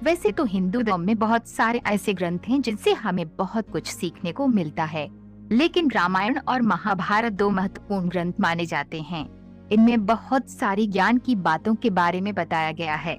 वैसे तो हिंदू धर्म में बहुत सारे ऐसे ग्रंथ हैं जिनसे हमें बहुत कुछ सीखने को मिलता है, लेकिन रामायण और महाभारत दो महत्वपूर्ण ग्रंथ माने जाते हैं। इनमें बहुत सारी ज्ञान की बातों के बारे में बताया गया है।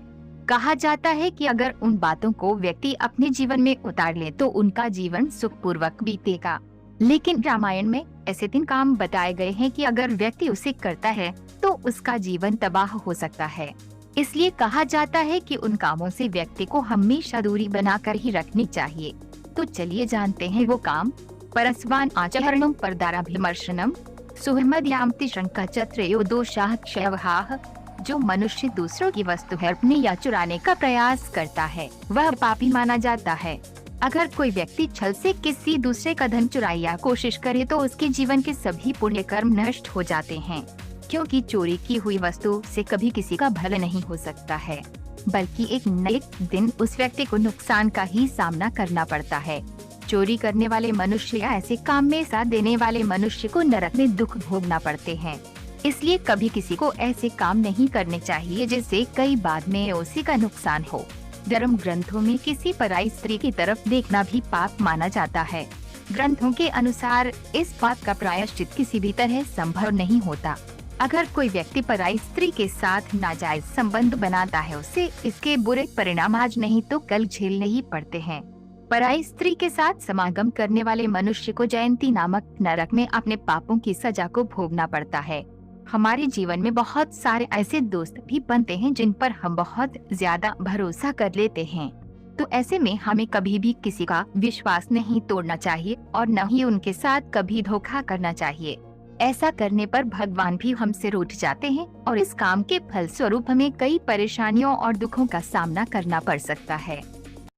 कहा जाता है कि अगर उन बातों को व्यक्ति अपने जीवन में उतार ले तो उनका जीवन सुखपूर्वक बीतेगा। लेकिन रामायण में ऐसे 3 काम बताए गए हैं कि अगर व्यक्ति उसे करता है तो उसका जीवन तबाह हो सकता है। इसलिए कहा जाता है कि उन कामों से व्यक्ति को हमेशा दूरी बनाकर ही रखनी चाहिए। तो चलिए जानते हैं वो काम। परस्वान आचरणम परदाराभिमर्शनम सुहृदयामति शंकाचत्रयो दोषाः क्षयवहाः। जो मनुष्य दूसरों की वस्तु हड़पने या चुराने का प्रयास करता है वह पापी माना जाता है। अगर कोई व्यक्ति छल से किसी दूसरे का धन चुराए या कोशिश करे तो उसके जीवन के सभी पुण्य कर्म नष्ट हो जाते हैं, क्योंकि चोरी की हुई वस्तु से कभी किसी का भला नहीं हो सकता है, बल्कि एक नए दिन उस व्यक्ति को नुकसान का ही सामना करना पड़ता है। चोरी करने वाले मनुष्य या ऐसे काम में साथ देने वाले मनुष्य को नरक में दुख भोगना पड़ते हैं। इसलिए कभी किसी को ऐसे काम नहीं करने चाहिए जिससे कई बाद में उसी का नुकसान हो। धर्म ग्रंथों में किसी पराई स्त्री की तरफ देखना भी पाप माना जाता है। ग्रंथों के अनुसार इस पाप का प्रायश्चित किसी भी तरह संभव नहीं होता। अगर कोई व्यक्ति पराई स्त्री के साथ नाजायज संबंध बनाता है उसे इसके बुरे परिणाम आज नहीं तो कल झेलने ही पड़ते हैं। पराई स्त्री के साथ समागम करने वाले मनुष्य को जयंती नामक नरक में अपने पापों की सजा को भोगना पड़ता है। हमारे जीवन में बहुत सारे ऐसे दोस्त भी बनते हैं जिन पर हम बहुत ज्यादा भरोसा कर लेते हैं। तो ऐसे में हमें कभी भी किसी का विश्वास नहीं तोड़ना चाहिए और न ही उनके साथ कभी धोखा करना चाहिए। ऐसा करने पर भगवान भी हमसे रूठ जाते हैं और इस काम के फलस्वरूप हमें कई परेशानियों और दुखों का सामना करना पड़ सकता है।